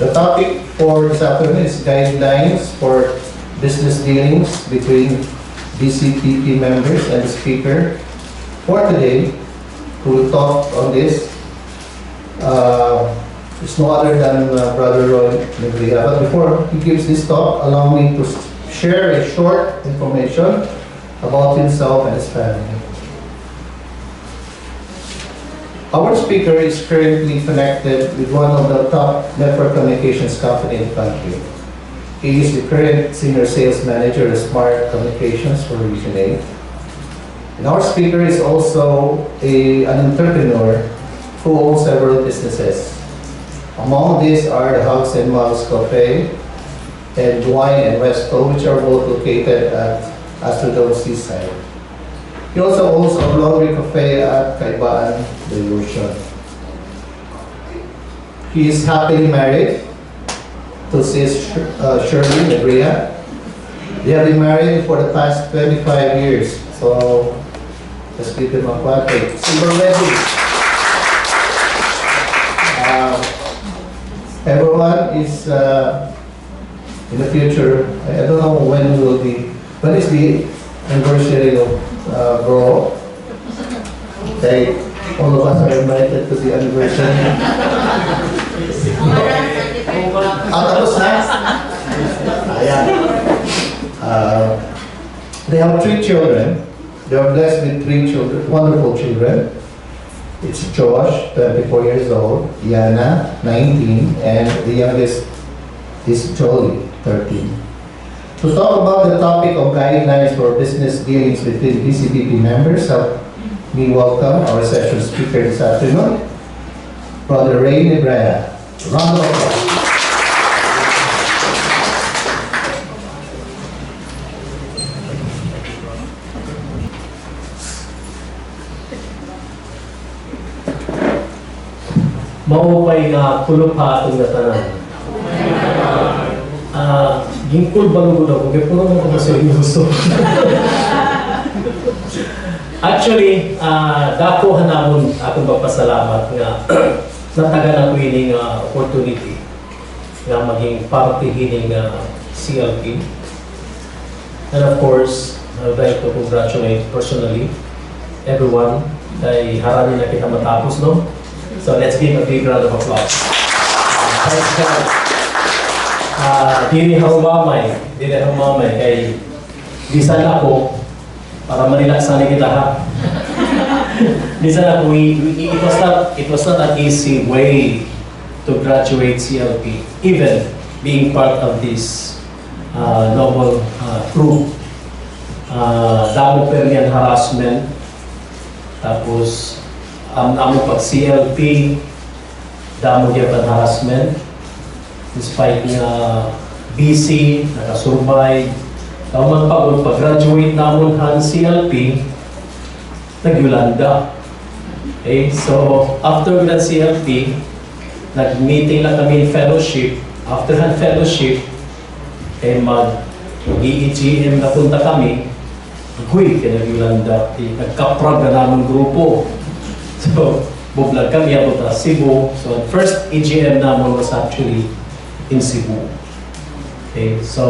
The topic for this afternoon is guidelines for business dealings between Bclp members and the speaker. For today, who will talk on this is no other than Brother Roy Negria. But before he gives this talk, allow me to share a short information about himself and his family. Our speaker is currently connected with one of the top network communications company in the country. He is the current senior sales manager of Smart Communications for Region 8. And our speaker is also an entrepreneur who owns several businesses. Among these are the House and Mouse Cafe and Wine and Resto, which are both located at Astrodome Seaside. He also owns a laundry cafe at Kaibaan, the Ocean. He is happily married to Sis Shirley Negria. They have been married for the past 25 years. So, let's give them a clap. Silver wedding. Everyone is in the future. I don't know when is the anniversary of bro. Okay, all of us are invited to the anniversary. Tapos na? Ayan. They have 3 children. They are blessed with 3 children, wonderful children. It's Josh, 24 years old, Yana, 19, and the youngest is Jolie, 13. To talk about the topic of guidelines for business dealings between Bclp members, help me welcome our session speaker this afternoon, Brother Ray Negria. Round of applause. Maupay nga kulop ha atong natanan. Gingkul balugod ako, kaya puno mo ko seryoso. Actually, dako hanamon akong magpasalamat nga natagan ako hining opportunity nga maging parte hining CLP. And of course, I would like to congratulate personally everyone ay harami na kita matapos, no? So let's give a big round of applause. Thanks God. Dili humamay kay bisan ako para malilaksan kita ha. Bisan ako, it was not an easy way to graduate CLP, even being part of this noble group. Damo permian harassment, tapos amo pag CLP, damo gyapon harassment. Despite nga BC, nakasurvive. Tawag pag-graduate namon han CLP, nag-Yolanda. Okay, so after that CLP, nag-meeting lang kami in fellowship. After han fellowship, mag-EEGM na punta kami. Huy, kaya nag-Yolanda. Nagkaprag na namon grupo. So, bublag kami, abot na Cebu. So, first EGM namon was actually in Cebu. Okay, so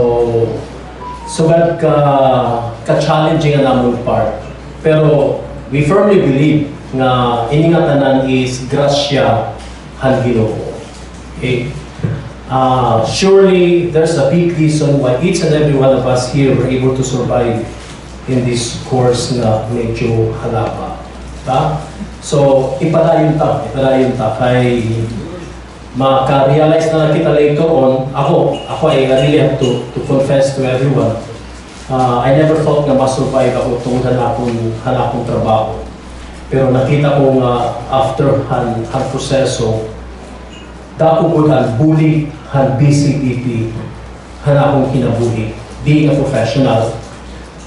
ka-challenging ang namong part. Pero we firmly believe nga iningatanan is grasya han Ginoo. Okay? Surely there's a big reason why each and every one of us here were able to survive in this course na medyo halaba. Ta? So, ipadayon ta kay maka-realize na kita later on. Ako ay really have to confess to everyone. I never thought na masurvive ako tungkol hanapong trabaho. Pero nakita ko after han proseso, dako ko han bully, han Bclp, hanapong kinabuhi. Being a professional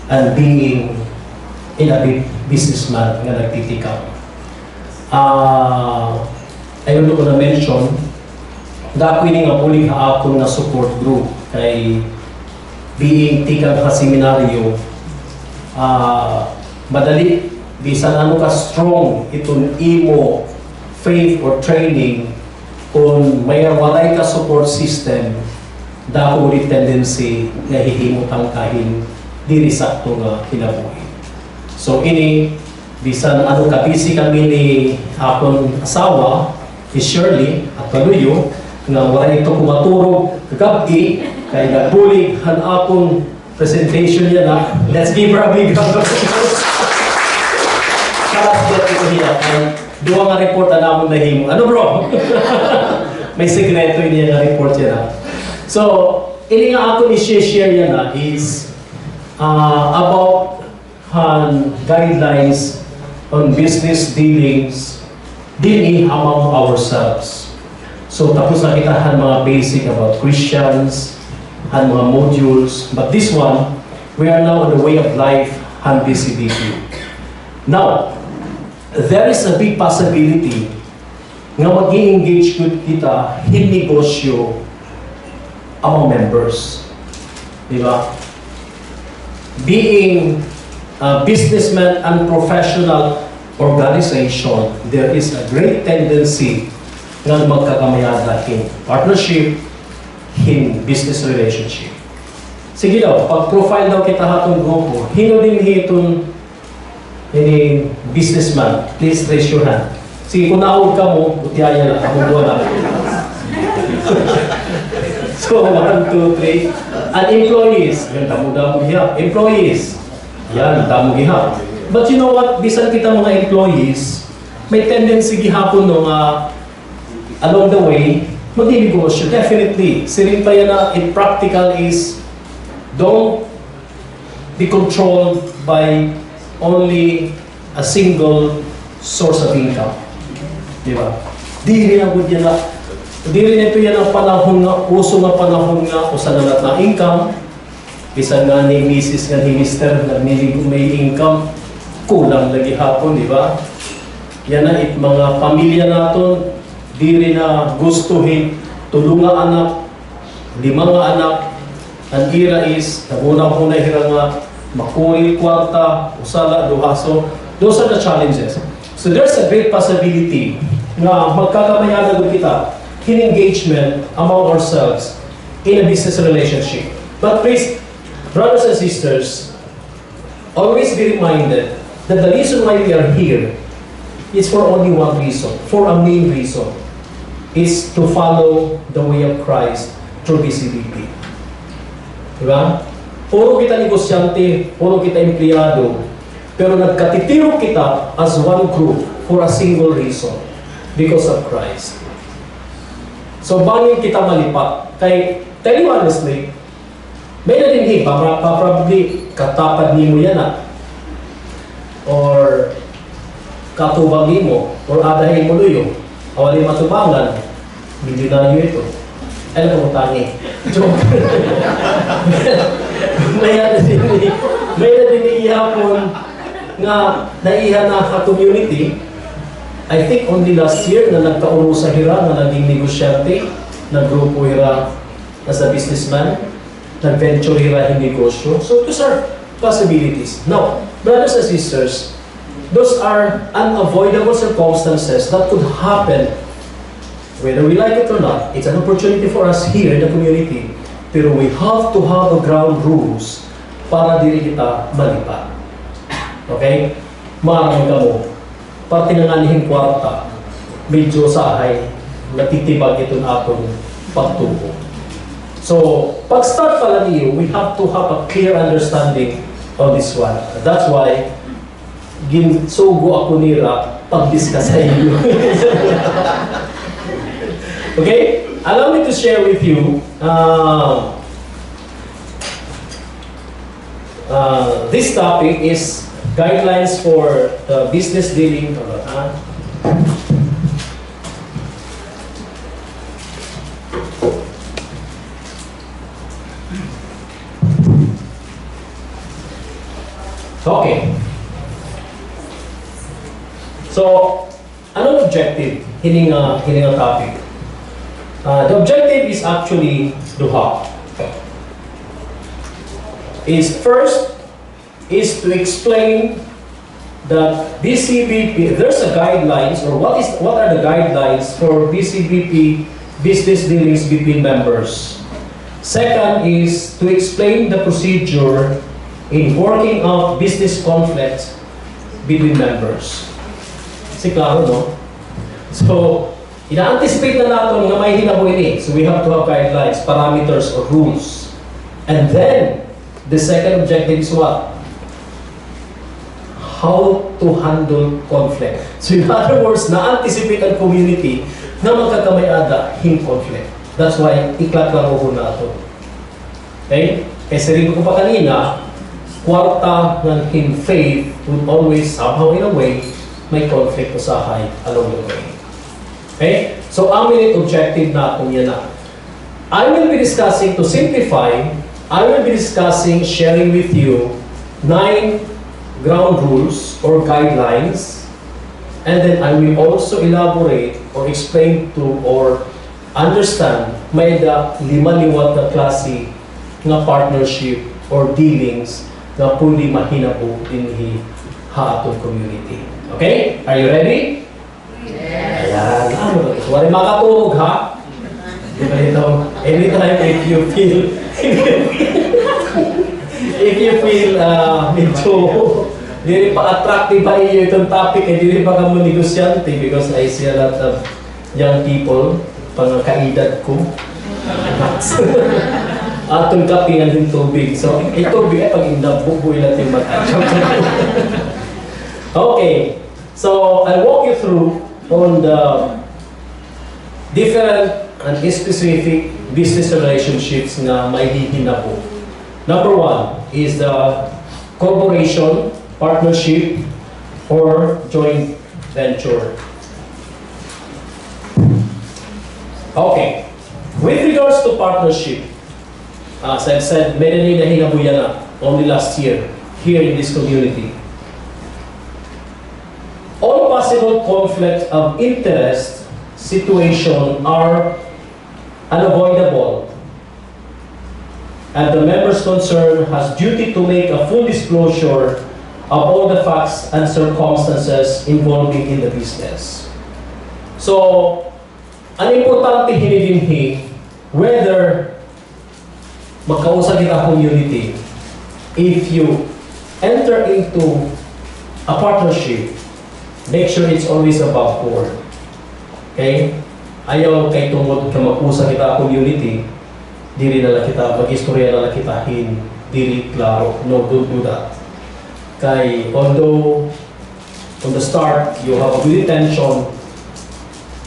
and being a businessman nga nagtitikap. Ayun ko na mention, dako ini nga puli haakon na support group kay being tikang ka seminaryo, madali bisan ano ka strong itong imo faith or training kung may walay ka support system, dako ulit tendency nga hihimutang kahin diri sakto nga kinabuhi. So ini bisan ano ka busy kami ni akong asawa ni Shirley at Paluyo nga walay ito kumaturog kagabi kay nagbulig han akong presentation niya na. Let's give her a big round of applause. Kalas ito niya ay duwa nga report na namon nahimo. Ano bro? May sekreto niya nga report niya na. So, ini nga ako ni-share niya na is about guidelines on business dealings din among ourselves. So, tapos na kita mga basic about Christians, mga modules. But this one, we are now on the way of life and Bclp. Now, there is a big possibility nga mag-engage kita in negosyo among members. Diba? Being a businessman and professional organization, there is a great tendency nga magkakamayada in partnership, in business relationship. Sige daw, pag-profile daw kita hatong grupo, hino din hitong ini businessman, please raise your hand. Sige, kung naawag ka mo, utiyaya na, akong buwan na. So, 1, 2, 3. And employees, yan, damo-damo gihap. Employees, yan, damo gihap. But you know what, bisan kita mga employees, may tendency gihapon no along the way, mag-negosyo. Definitely. Sirin pa yan na in practical is, don't be controlled by only a single source of income. Diba? Di rin ako yan na, di rin ito yan ang panahon nga, uso nga panahon nga, kung saan na income, bisan nga ni Mrs. nga ni Mr. nagnilig may income, kulang lagi hapon, di ba? Yan na, mga pamilya natin, di rin na gustuhin, tulunga anak, 5 nga anak, ang ira is, nagunang-unay hirang nga, makuri, kwarta, usala, duhaso, those are the challenges. So there's a great possibility na magkakamayanan kita in engagement among ourselves in a business relationship. But please, brothers and sisters, always be reminded that the reason why we are here is for only one reason, for a main reason, is to follow the way of Christ through Bclp. Diba? Puro kita negosyante, puro kita empleyado, pero nagkatitiro kita as one group for a single reason, because of Christ. So, bangin kita malipat. Kay, tell you honestly, may na din probably katapad ni mo yan or katubag ni mo, or adahin mo luyo, awali matubangan, milyonaryo ito. Alam mo tangi. Joke. May na din ihapon nga naiha na ka-community. I think only last year na nagkauro sa hira, na naging negosyante, nag-grupo hira as a businessman, nag-venture hira in negosyo. So those are possibilities. Now, brothers and sisters, those are unavoidable circumstances that could happen whether we like it or not. It's an opportunity for us here in the community. Pero we have to have a ground rules para diri kita malipat. Okay? Maraming kamo. Parte ng anihing kwarta, medyo sahay, natitibag itong atong pagtubo. So, pag-start pala niyo, we have to have a clear understanding on this one. That's why, ginsugo ako nira pag-discuss sa inyo. Okay? Allow me to share with you this topic is guidelines for business dealing. Okay. So, anong objective hining topic? The objective is actually duha. First is to explain that BCBP, there's a guidelines, or what are the guidelines for BCBP business dealings between members. Second is to explain the procedure in working out business conflicts between members. Kasi klaro, no? So, ina-anticipate na natin nga may hinabuin eh. So we have to have guidelines, parameters, or rules. And then, the second objective is what? How to handle conflict. So in other words, na-anticipate ang community na magkakamayada in conflict. That's why iklaklaro ko na ito. Okay? Kaya sabihin ko pa kanina, kwarta ng in faith would always somehow in a way may conflict usahay along the way. Okay? So ang minute objective natin yan na. I will be discussing, to simplify, I will be discussing, sharing with you 9 ground rules or guidelines, and then I will also elaborate or explain to or understand may da lima-liwat na klase nga partnership or dealings na pwede mahinabo din haatong community. Okay? Are you ready? Yes. Ayan. Wala makaturog ha? Diba ito? Anytime if you feel if you feel medyo hindi pa attractive ba iyo itong topic, hindi pa ka mo negosyante because I see a lot of young people, pang kaedad ko. Atong kapingan yung tubig. So, yung tubig ay pag inabubuhay natin mata. Okay. So, I'll walk you through on the different and specific business relationships na may hihinabo. Number 1 is the corporation, partnership, or joint venture. Okay. With regards to partnership, as I've said, many na hinabuyan na only last year here in this community. All possible conflict of interest situation are unavoidable, and the members concerned has duty to make a full disclosure of all the facts and circumstances involving in the business. So, ang importante hinidinhi, whether magkausap kita community, if you enter into a partnership, make sure it's always above board. Okay? Ayaw kay tungod ka mag-usap kita community, diri na lang kita, mag-istorya na lang kita, diri klaro. No, don't do that. Kay, although on the start, you have a good intention,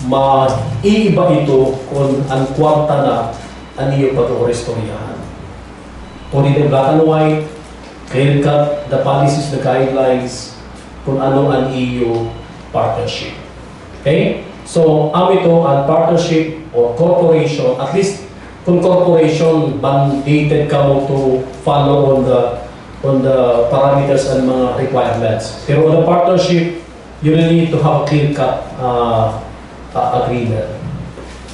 maiiba ito kung ang kwarta na ang iyo pag-oristoryahan. Kung dito black and white, clear cut, the policies, the guidelines, kung ano ang iyo partnership. Okay? So, ito ang partnership or corporation, at least kung corporation, mandated ka mo to follow on the parameters and mga requirements. Pero on the partnership, you really need to have a clear-cut agreement.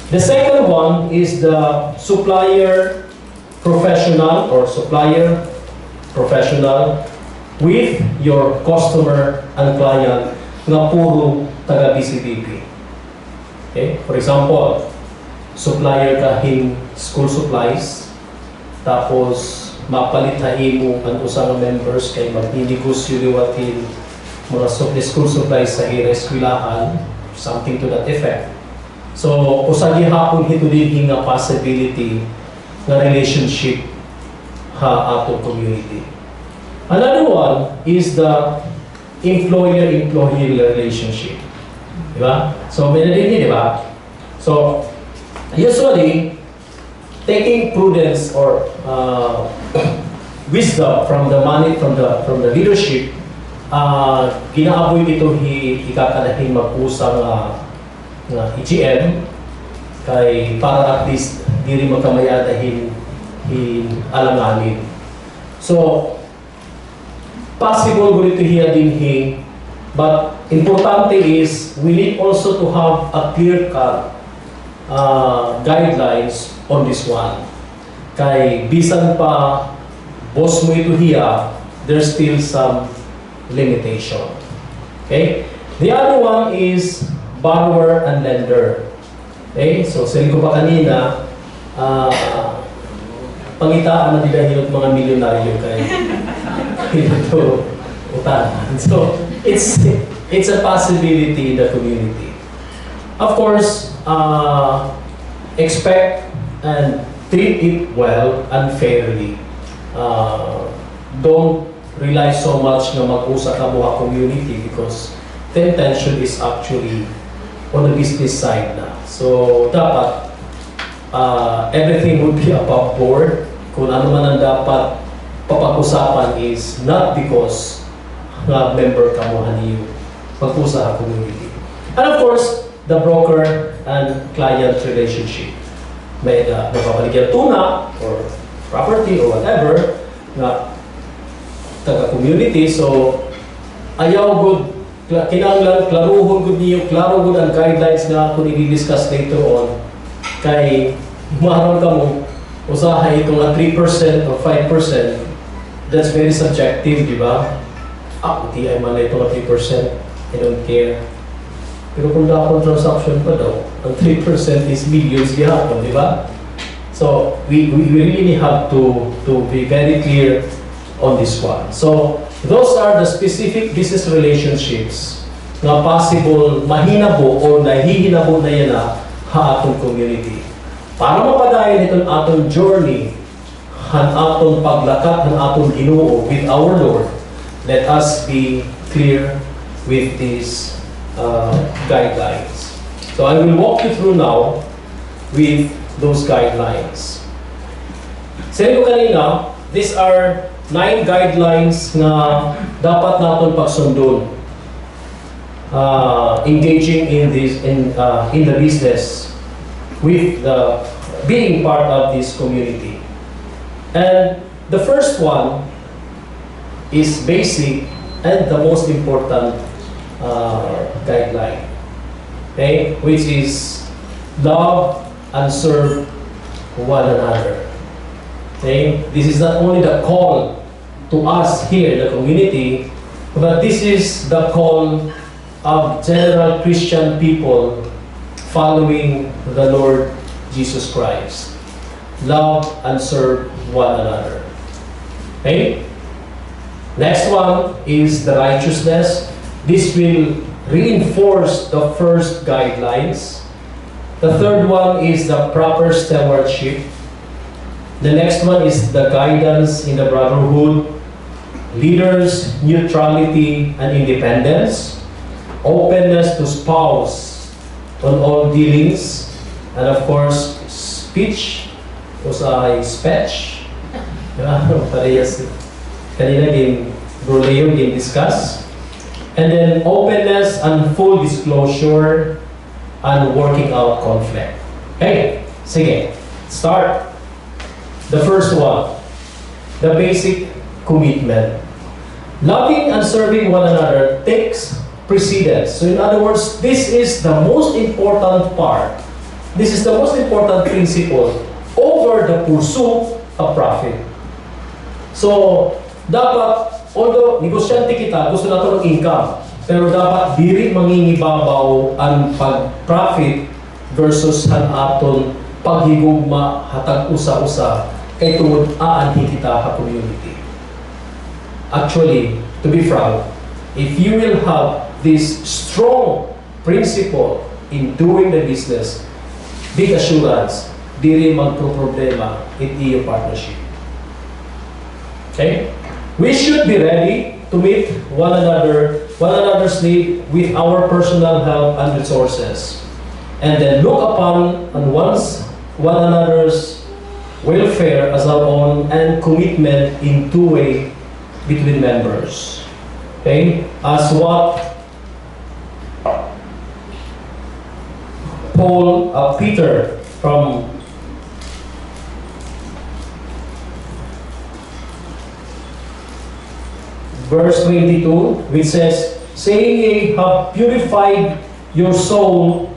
The second one is the supplier professional or supplier professional with your customer and client na puro taga BCBP. Okay? For example, supplier kahin school supplies, tapos mapalitahin mo ang usang members kay magninegosyo liwatin mga school supplies sa eskwelahan, something to that effect. So, usagi hapon hito din nga possibility na relationship ato community. Another one is the employer-employee relationship. Diba? So, may na din yun, diba? So, usually, taking prudence or wisdom from the from the leadership, ginaaboy ito ikakanahin mag-usang EGM kay para at least diri magkamayadahin alanganin. So, possible ito hiya din but importante is we need also to have a clear-cut guidelines on this one. Kay bisan pa boss mo ito hiya, there's still some limitation. Okay? The other one is borrower and lender. Okay? So, sabi ko pa kanina, pangitaan na nila yung mga milyonaryo kay ito utangan. So, it's a possibility in the community. Of course, expect and treat it well and fairly. Don't rely so much na mag-usa ka mo community because the intention is actually on the business side na. So, dapat everything would be above board. Kung ano man ang dapat papag-usapan is not because nga member ka mo yung pag-usa sa community. And of course, the broker and client relationship. May napapaligyan tuna or property or whatever na taga-community. So, ayaw good, kinanglan, klaruhon good niyo, klaro good ang guidelines na kung i-discuss later on. Kay, maharon ka mo, usahay itong 3% or 5%, that's very subjective, di ba? Hindi ay man itong 3%, I don't care. Pero kung dapat transaction pa daw, ang 3% is millions gihapon, di ba? So, we really have to be very clear on this one. So, those are the specific business relationships na possible mahinabo o nahihinabo na yan na atong community. Para mapadayon itong atong journey, ang atong paglakat ng atong Ginoo with our Lord, let us be clear with these guidelines. So I will walk you through now with those guidelines. Sabi ko kanina, these are 9 guidelines na dapat natin pagsundon engaging in the business with being part of this community. And the first one is basic and the most important guideline, okay, which is love and serve one another. Okay, this is not only the call to us here, the community, but this is the call of general Christian people following the Lord Jesus Christ. Love and serve one another. Okay? Next one is the righteousness. This will reinforce the first guidelines. The third one is the proper stewardship. The next one is the guidance in the brotherhood, leaders, neutrality and independence, openness to spouse on all dealings, and of course, speech, speech. Parehas. Kanina game, Bruleo game discuss. And then openness and full disclosure and working out conflict. Okay, sige, start. The first one, the basic commitment. Loving and serving one another takes precedence. So in other words, this is the most important part. This is the most important principle over the pursuit of profit. So, dapat, although negosyante kita, gusto natin ng income, pero dapat diri mangingibabaw ang pag-profit versus ang aton paghigugma hatag usa-usa kay tungod aanhi kita ka community. Actually, to be frank, if you will have this strong principle in doing the business, big assurance, diri magpro-problema in your partnership. Okay? We should be ready to meet one another's need with our personal help and resources, and then look upon one another's welfare as our own and commitment in two-way between members. Okay? As what Peter from verse 22, which says, saying ye have purified your soul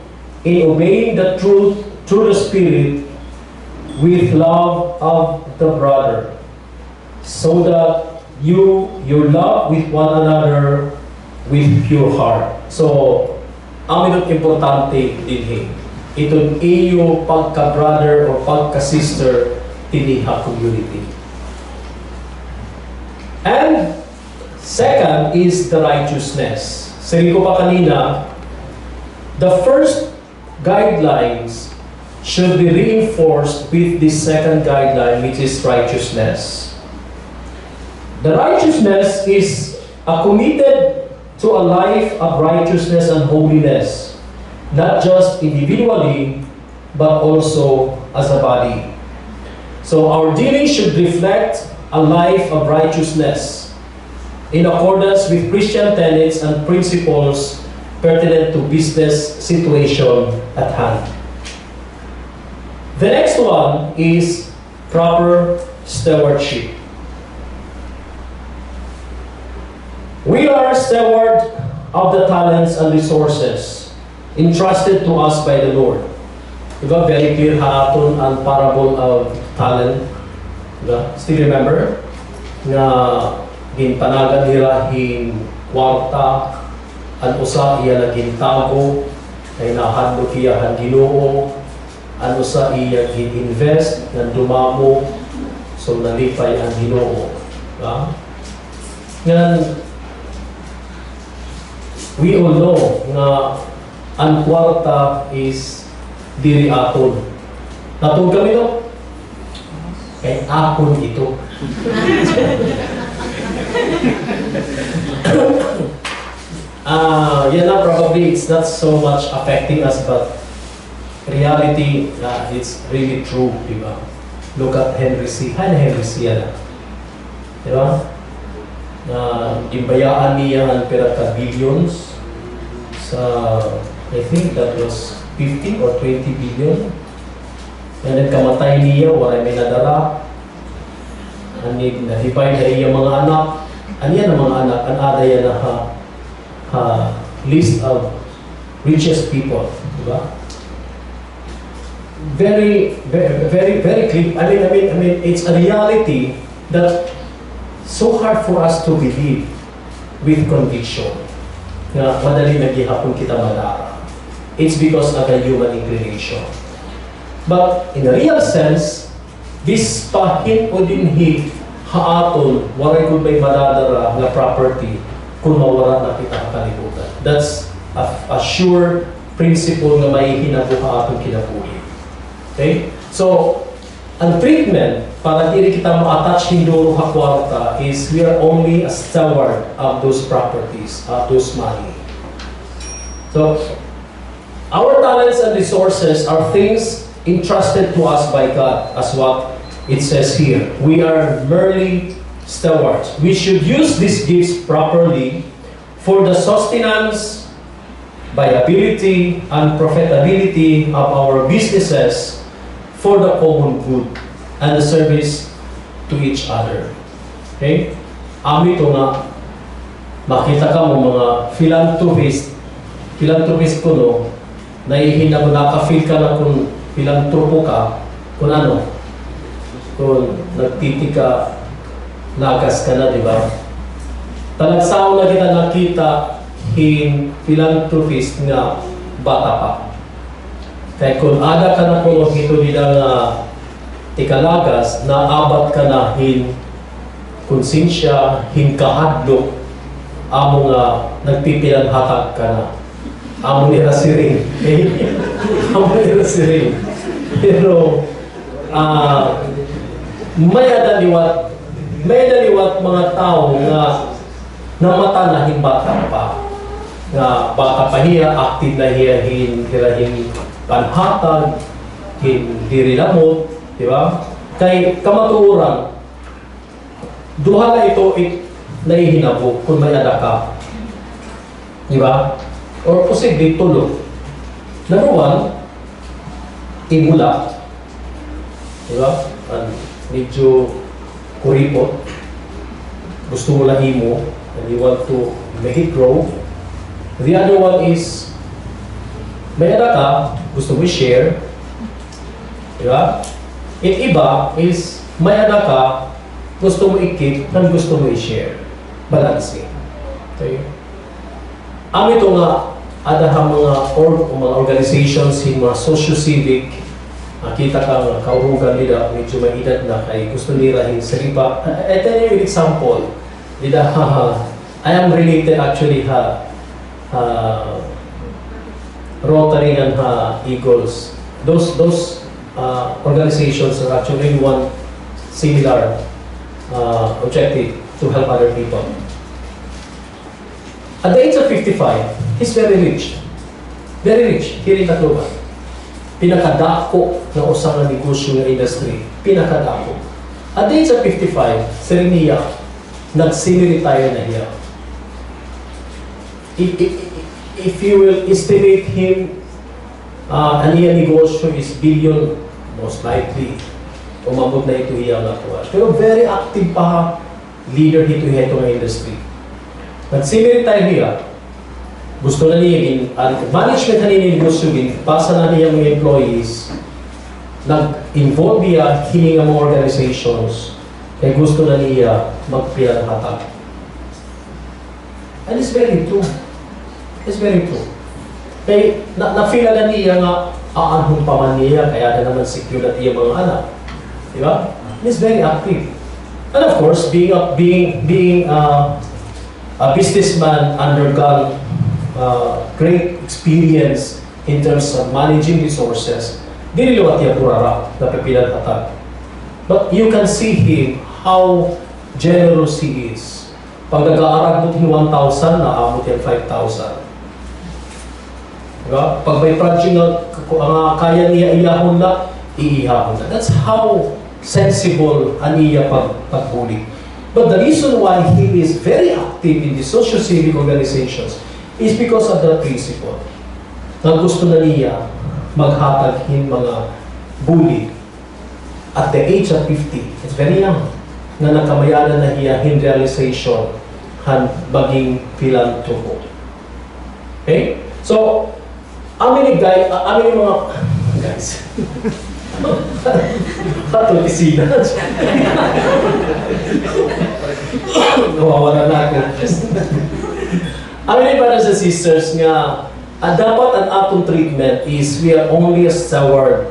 in obeying the truth through the Spirit with love of the brother, so that your love with one another with pure heart. So, ang minut importante din itong iyo pagka-brother o pagka-sister tiniha community. And second is the righteousness. Sabi ko pa kanina, the first guidelines should be reinforced with the second guideline, which is righteousness. The righteousness is a committed to a life of righteousness and holiness, not just individually, but also as a body. So our dealing should reflect a life of righteousness in accordance with Christian tenets and principles pertinent to business situation at hand. The next one is proper stewardship. We are steward of the talents and resources entrusted to us by the Lord. Diba? Very clear haaton ang parable of talent. Diba? Still remember? Na ginpanagan nila hin kwarta, an usa iya naging tago, ay nahadlok iya han Ginoo, an usa iya gin-invest, nan dumamo, so nalipay ang Ginoo. Diba? Ngayon, we all know na ang kwarta is diri aton. Natog kami no? Kay akon ito. Yan na, probably it's not so much affecting us, but reality, it's really true, diba? Look at Henry C. Henry C. yan. Diba? Imbayaan niya ang pera ka billions sa, I think that was 15 or 20 billion. And nagkamatay niya, wala may nadala. Nahipay na iya mga anak. Aniyan ang mga anak, ang ada yan na list of richest people. Diba? Very clear. I mean, it's a reality that so hard for us to believe with conviction na madali naghihapon kita madara. It's because of a human inclination. But in a real sense, this pahin o dinhi haaton, waray kung may madadara na property kung mawala na kita kalibutan. That's a sure principle na may hinabuha atong kinabuhi. Okay? So, ang treatment para dili kita ma-attach hinduro ha kwarta is we are only a steward of those properties, of those money. So, our talents and resources are things entrusted to us by God, as what it says here. We are merely stewards. We should use these gifts properly for the sustenance, viability, and profitability of our businesses for the common good and the service to each other. Okay? Ami ito nga, makita ka mo mga philanthropist ko no, naihinda mo, naka-feel ka na kung philanthropo ka, kung ano, kung nagtiti ka, nagas ka na, di ba? Talagsaw na kita nakita hin philanthropist nga bata pa. Kaya kung ada ka na kung ito nila nga ikalagas, naabat ka na hin konsensya, hin kahadlok, amo nga nagpipilanhatag ka na. Amo nila siring. Amo nila siring. Pero, may daliwat mga tao nga mata na hin bata pa. Nga bata pa hiya, active na hiya hin panhatag, hin dirilamot, di ba? Kay kamatuoran, duha na ito naihinabo kung may ada ka. Di ba? Or posible tulog. Number one, imula. Diba? Medyo kuripot. Gusto mo lang imo and you want to make it grow. The other one is may ada ka, gusto mo i-share. Diba? Yung iba is may ada ka, gusto mo i-keep and gusto mo i-share. Balancing. Okay? Ami ito nga, ada mga organizations, mga socio-civic, kita ka nga kaurugan nila, medyo may edad na kay gusto nila yung saripa. Ito yung example. Nila, I am related actually Rotary and Eagles. Those organizations are actually one similar objective to help other people. At the age of 55, he's very rich. Very rich here in Tacloban. Pinakadako na usang na negosyo ng industry. Pinakadako. At the age of 55, Serenia, nag-semi-retire na niya. If you will estimate him, ang iya negosyo is billion, most likely. Umabot na ito iya nga po. Pero very active pa leader dito ito ng industry. Nag-semi-retire niya. Gusto na niya, management na niya negosyo, pasa na niya mga employees, nag-involve niya, hininga mga organizations, kaya gusto na niya magpilanghatag. And it's very true. It's very true. Kaya na-feel na niya nga, aanhong pa man niya, kaya na naman secure na niya mga anak. Diba? He's very active. And of course, being a businessman undergone great experience in terms of managing resources, dili liwat niya purara na pipilanghatag. But you can see him, how generous he is. Pag nag-aarag mo 1,000, naabot yan 5,000. Diba? Pag may project na kaya niya iyahon na, iihahon na. That's how sensible ang iya pagbuli. But the reason why he is very active in the socio-civic organizations is because of the principle. Na gusto na niya maghatag hin mga bully at the age of 50. It's very young. Na nakamayanan na niya in realization han baging philanthropo. Okay? So, amin mga guys. Patol isina. Nawawala na ako. Amin brothers and sisters nga, dapat ang atong treatment is we are only a steward.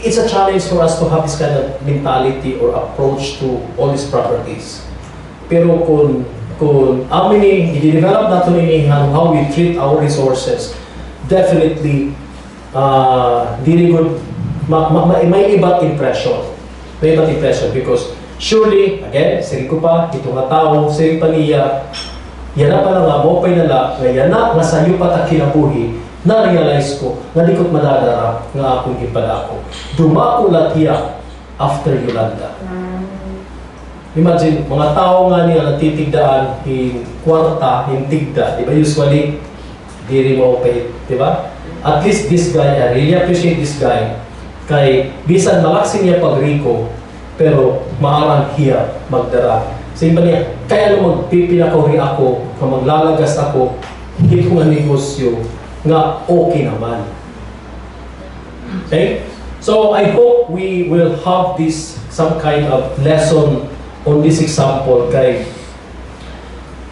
It's a challenge for us to have this kind of mentality or approach to all these properties. Pero kung amin i-develop natin inihan how we treat our resources, definitely dili good may iba't impression. May iba't impression because surely, again, siri ko pa, ito nga tao, siri pa niya, yan na pala nga, mo pa'y nala, nga yan na, nga sa'yo pa ta kinabuhi, na-realize ko, nga di ko't madadara, nga akong ipada ko. Dumako latiya after Yolanda. Imagine, mga tao nga niya natitigdaan, in kwarta, in tigda, di ba? Usually, di rin mo pay, di ba? At least this guy, I really appreciate this guy, kay bisan malaksin niya pagriko, pero maarang hiya magdara. Sa iba niya, kaya nung magpipinakawri ako, kung maglalagas ako, hindi ko nga negosyo, nga okay naman. Okay? So I hope we will have this, some kind of lesson on this example, kay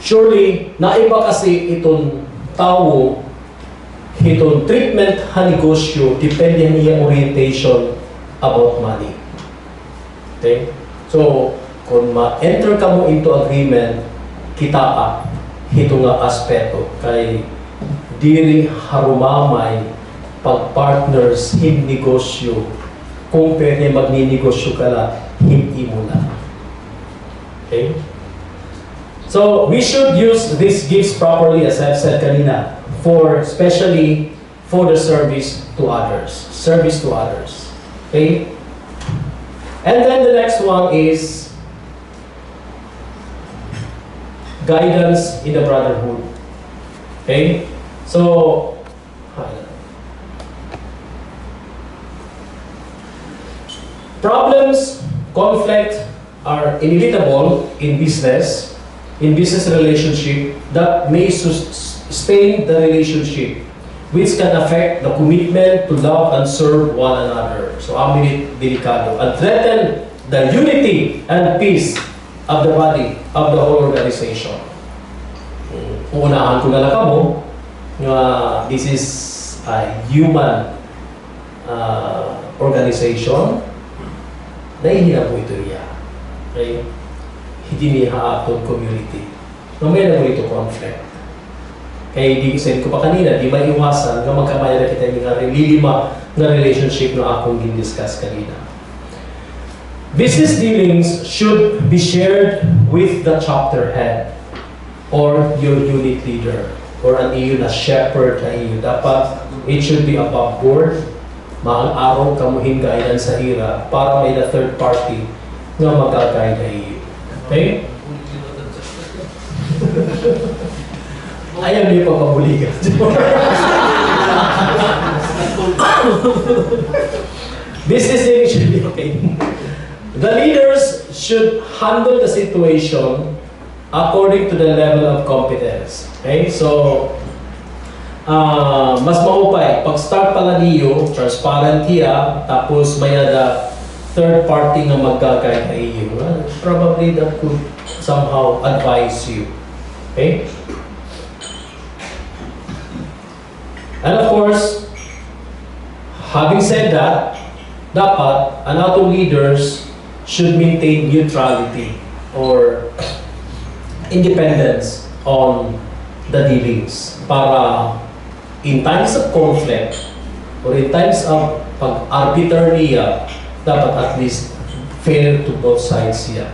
surely, naiba kasi itong tao, itong treatment ha negosyo, depende niya orientation about money. Okay? So, kung ma-enter ka mo into agreement, kita ka, ito nga aspeto, kay diri harumamay pag-partners in negosyo, kung pwede magninegosyo ka lang, hindi mo na. Okay? So, we should use these gifts properly, as I've said kanina, especially for the service to others. Service to others. Okay? And then the next one is guidance in the brotherhood. Okay? So, problems, conflict are inevitable in business relationship that may stain the relationship, which can affect the commitment to love and serve one another. So, aminit delikado. And threaten the unity and peace of the body, of the whole organization. Uunahan ko na lang mo, this is a human organization. Nahihina po ito niya. Okay? Hindi niya atong community. Mamaya na mo ito conflict. Kaya di said ko pa kanina, di maiwasan na magkamaya na kita yung lilima na relationship na akong gin-discuss kanina. Business dealings should be shared with the chapter head or your unit leader or an iyo na shepherd na iyo. Dapat, it should be above board. Maang-araw kamuhin guidance sa hira para may the third party na magkakain na iyo. Okay? Ayaw niyo pa mabuligan. Business dealing should be okay. The leaders should handle the situation according to the level of competence. Okay? So, mas maupay. Pag-start pala niyo, transparent hiya, tapos may ada third party na mag-guide na iyo. Probably that could somehow advise you. Okay? And of course, having said that, dapat ang atong leaders should maintain neutrality or independence on the dealings para in times of conflict or in times of pag-arbiter niya, dapat at least fair to both sides siya.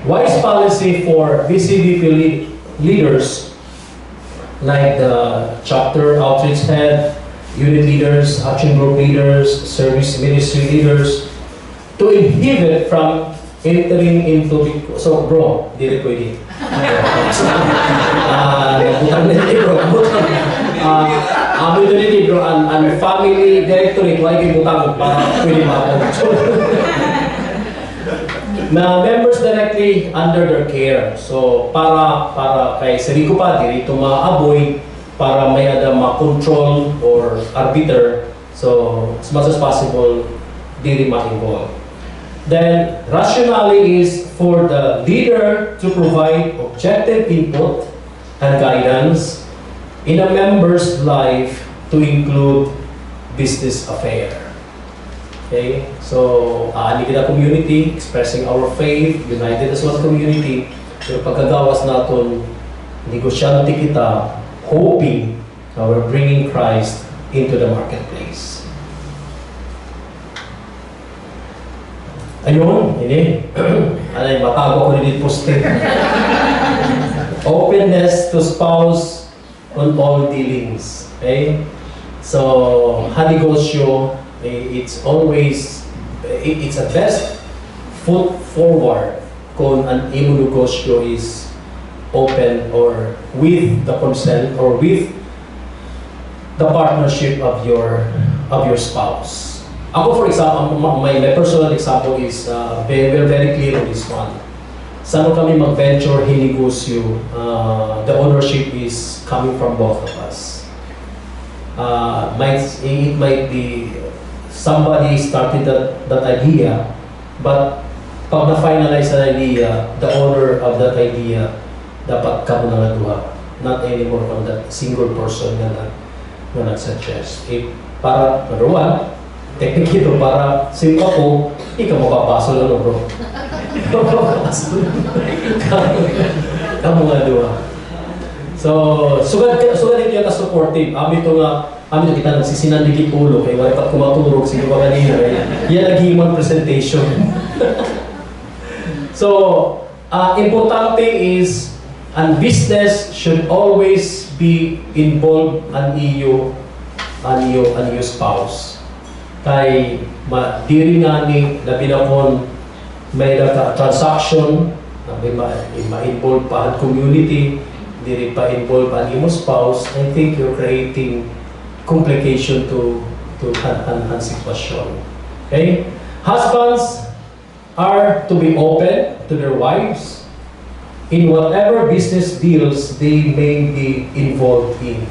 Wise policy for BCBP leaders like the chapter outreach head, unit leaders, action group leaders, service ministry leaders, to inhibit from entering into the... So bro, di rin pwede. Butang na hindi bro, butang. Amin na rin bro, ang family directorate, why kayo butang para pwede ako. Na members directly under their care. So para kay Serico pa dito maaboy para may ada ma-control or arbiter. So as much as possible diri ma-involve. Then rationally is for the leader to provide objective input and guidance in a member's life to include business affair. Okay, so ani kita community expressing our faith, united as one community. So pagkagawas naton negosyante kita, hoping na we're bringing Christ into the marketplace. Ayun, ini anay matago ko rin poste. Openness to spouse on all dealings. Okay, so negosyo. It's always, it's a best foot forward kung an imo negosyo is open or with the consent or with the partnership of your spouse. Ako for example, my personal example is we're very clear on this one. Saan kami mag-venture, hinegosyo, the ownership is coming from both of us. It might be somebody started that idea, but pag na-finalize the idea, the owner of that idea, dapat kamo na duha. Not anymore from that single person na nag-suggest. Para, number one, technique ito para simple ko, ikaw mapapasol lang bro. Kamo nga duha. So, sugad ito yung supportive. Amin kita nagsisinandikit ulo kaya wala pa kumaturog sige pa kanina. Yan nag-human presentation. So, importante is ang business should always be involved ang iyo spouse. Kay diri nga ni labi na kon may transaction ma-involve pa ang community, diri pa involve ang imo spouse. I think you're creating complication to sitwasyon. Okay? Husbands are to be open to their wives in whatever business deals they may be involved in.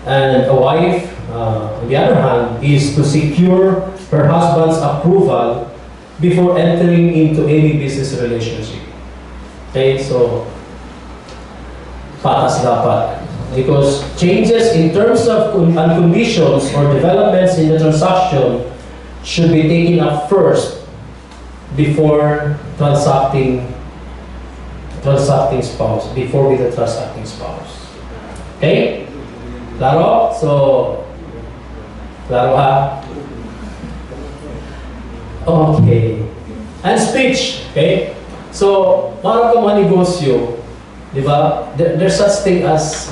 And a wife, on the other hand, is to secure her husband's approval before entering into any business relationship. Okay, so patas dapat. Because changes in terms of and conditions or developments in the transaction should be taken up first before transacting spouse, before with the transacting spouse. Okay? Klaro? So, klaro ha? Okay. And speech, okay? So, para ka manegosyo, di ba? There's such thing as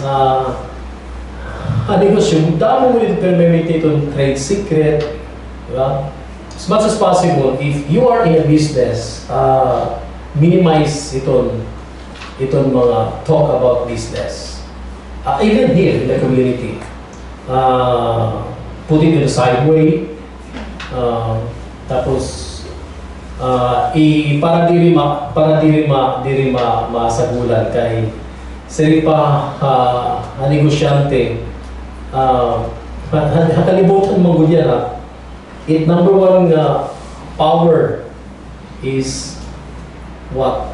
negosyo. Damo mo yung permit itong trade secret, di ba? As much as possible, if you are in a business, minimize itong mga talk about business. Even here in the community, put it in the sideway, tapos para diri masagulan kay siri pa negosyante nakalimutan mo gud yan. Number one power is what?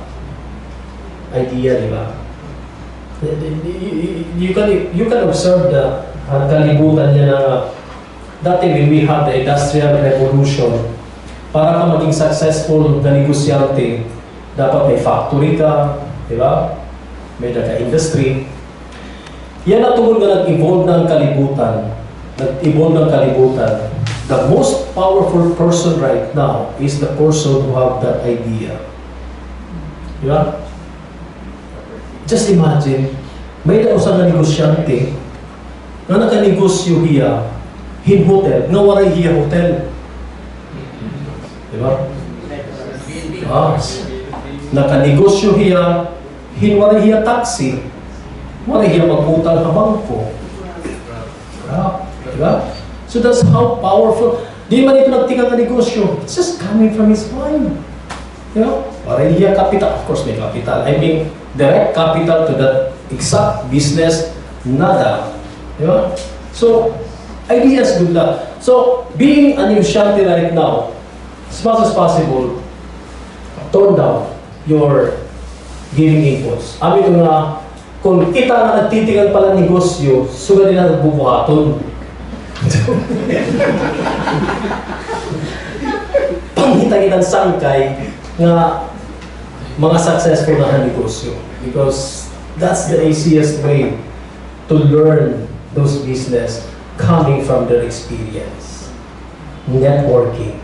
Idea, di ba? You can observe the kalibutan niya na dati when we had the Industrial Revolution, para ka maging successful na negosyante, dapat may factory ka, di ba? May naka-industry. Yan na tungkol na nag-evolve ng kalibutan. The most powerful person right now is the person who have that idea. Di ba? Just imagine, may dausang na negosyante na nakanegosyo hiya hin hotel, nga waray hiya hotel. Diba? Nakanegosyo hiya hin waray hiya taxi, waray hiya magputal na bangko. Diba? So that's how powerful. Di man ito nagtingang na negosyo. It's just coming from his mind. You know? Waray hiya capital. Of course may capital. I mean, direct capital to that exact business, nada. Diba? So, ideas good luck. So, being a negosyante right now, as much as possible, tone down your giving inputs. Amin nga, kung kita na nagtitigan pala negosyo, suga din na nagbubuhaton. Panghitan-hitan sangkay nga mga successful na negosyo, because that's the easiest way to learn those business coming from their experience. Networking.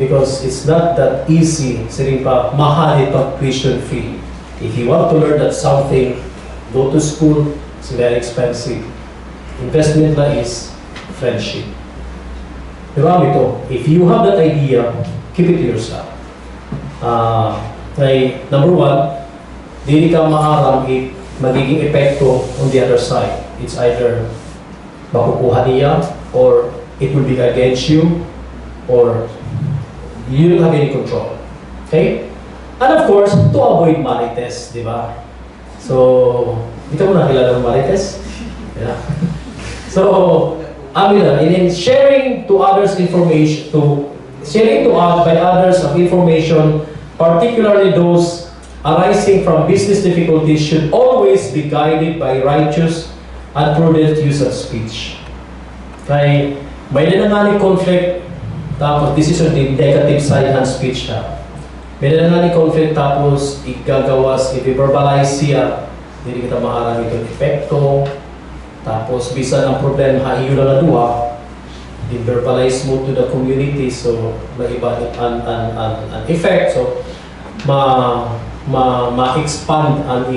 Because it's not that easy. Siring pa, mahal itong tuition fee. If you want to learn that something, go to school, it's very expensive. Investment na is friendship. Diba ito? If you have that idea, keep it to yourself. Number one, hindi ka maharang magiging epekto on the other side. It's either makukuha niya, or it will be against you, or you don't have any control. Okay? And of course, to avoid marites, di ba? So, di ka mo nakilala ng marites? Yeah. So, in sharing to others information, by others of information, particularly those arising from business difficulties, should always be guided by righteous and prudent use of speech. Kaya may nanangaling conflict, tapos this is on the negative side ng speech ha. May nanangaling conflict, tapos igagawas, i-verbalize siya, hindi kita maharang itong epekto, tapos bisan ang problema, iyo lang na duwa, i-verbalize mo to the community, so may iba an effect, so ma-expand ang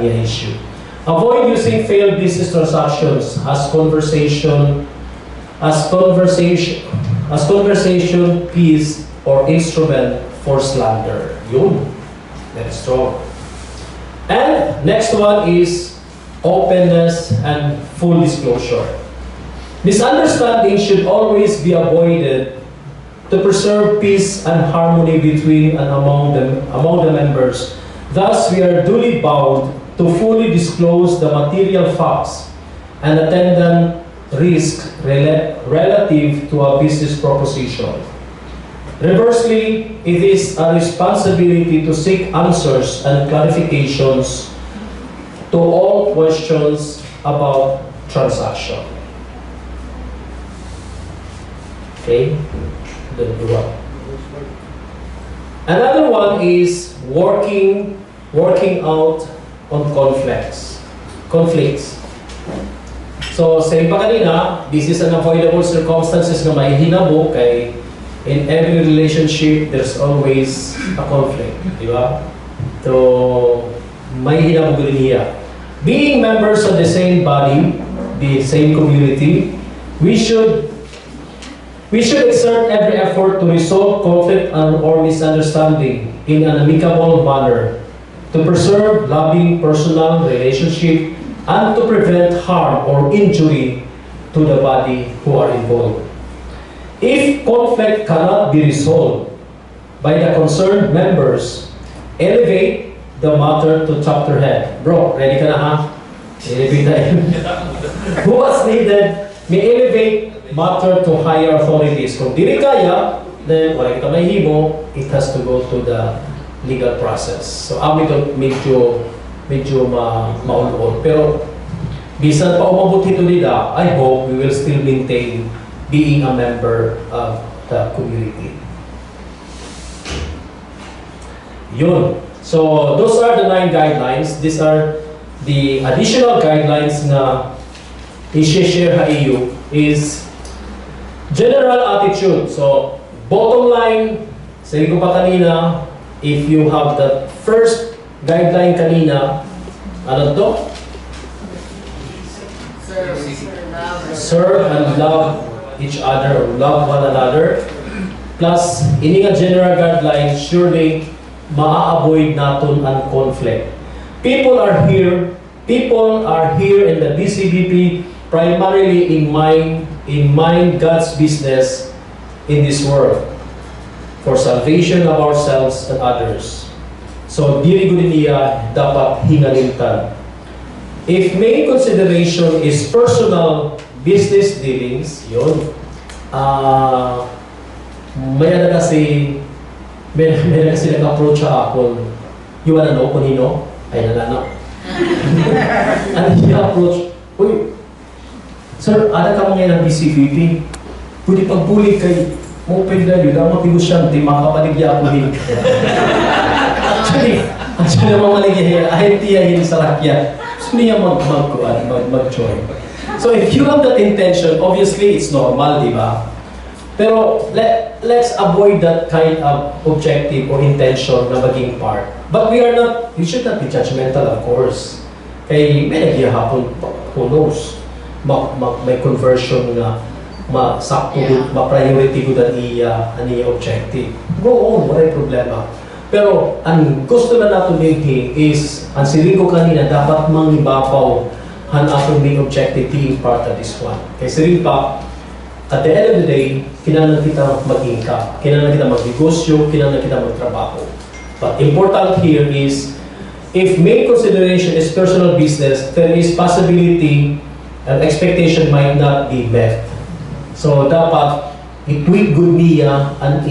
issue. Avoid using failed business transactions as conversation piece or instrument for slander. Yun. That's strong. And next one is openness and full disclosure. Misunderstanding should always be avoided to preserve peace and harmony between and among the members. Thus, we are duly bound to fully disclose the material facts and attendant risk relative to a business proposition. Reversely, it is a responsibility to seek answers and clarifications to all questions about transaction. Okay? Another one is working out on conflicts. So, sa iba kanina, this is unavoidable circumstances na may hinabo kay in every relationship, there's always a conflict. Di ba? So, may hinabo din niya. Being members of the same body, the same community, we should exert every effort to resolve conflict or misunderstanding in an amicable manner, to preserve loving personal relationship, and to prevent harm or injury to the body who are involved. If conflict cannot be resolved by the concerned members, elevate the matter to chapter head. Bro, ready ka na ha? Elevate na yun. Who was needed, may elevate matter to higher authorities. Kung di kaya, then wala kita may himo, it has to go to the legal process. So, medyo maulol. Pero, bisan pa umabot ito nila, I hope we will still maintain being a member of the community. Yun. So, those are the 9 guidelines. These are the additional guidelines na i-share ha iyo is general attitude. So, bottom line, sabi ko pa kanina, if you have the first guideline kanina, ano to? Serve and love each other, or love one another. Plus, ini nga general guideline, surely, maa-avoid natin ang conflict. People are here in the BCBP primarily in mind God's business in this world for salvation of ourselves and others. So, dili ko niya dapat hingalintan. If main consideration is personal business dealings, yun, may kasi nag-approach sa ako, you wanna know kung hino? Ay, nanano. And he approach, uy, sir, ada ka mo ngayon ng BCBP? Pwede pagbuli kay open na yun, ang mapigosyante, makapaligya ako din. Actually, mamaligya, ahit tiyahin sa rakyat. So, niya mag-join. So, if you have that intention, obviously, it's normal, di ba? Pero, let's avoid that kind of objective or intention na maging part. But we should not be judgmental, of course. Kaya may nagyahapon, who knows, may conversion na masakto, ma-priority ko na iya objective. Go on, wala problema. Pero, ang gusto na natin din is, ang sili ko kanina, dapat mangibabaw ang atong main objective being part of this one. Kaya sili pa, at the end of the day, kailangan kita mag-income, kailangan kita mag-negosyo, kailangan kita magtrabaho. But important here is, if main consideration is personal business, there is possibility and expectation might not be met. So, dapat i-tweak good niya ang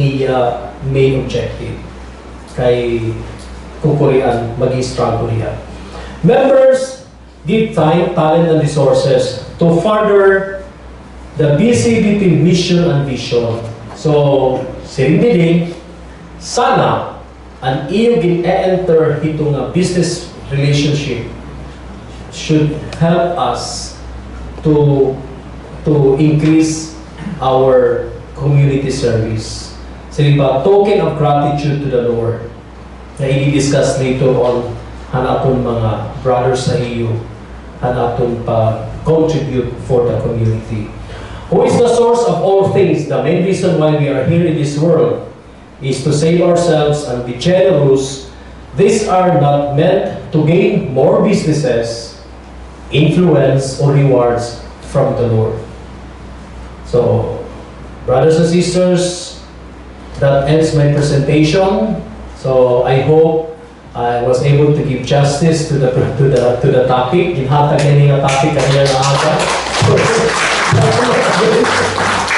main objective. Kay kukurian, mag-i-struggle niya. Members give time, talent, and resources to further the BCBP mission and vision. So, sirindili, sana ang iyo gin-enter itong business relationship should help us to increase our community service. Sige ba, token of gratitude to the Lord na i-discuss later on hanapon mga brothers sa iyo, hanapon pa contribute for the community. Who is the source of all things? The main reason why we are here in this world is to save ourselves and be generous. These are not meant to gain more businesses, influence, or rewards from the Lord. So, brothers and sisters, that ends my presentation. So, I hope I was able to give justice to the topic. Ginhatag na topic kanina na aga.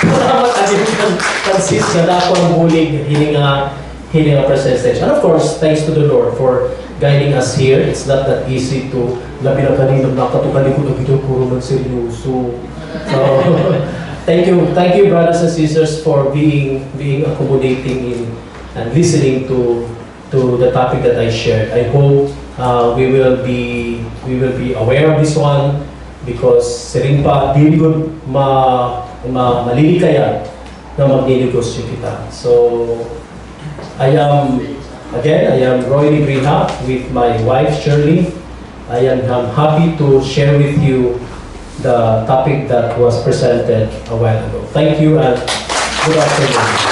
Salamat Francis, na ako ang bulig, hininga presentation. And of course, thanks to the Lord for guiding us here. It's not that easy to, labi na kanina, nakatukanin ko na video, puro man seryoso. So, thank you, brothers and sisters, for being accommodating in and listening to the topic that I shared. I hope we will be aware of this one because siring pa dili gud malilikayan na magninegosyo kita. So I am Roy Librina with my wife Shirley. I am happy to share with you the topic that was presented a while ago. Thank you and good afternoon.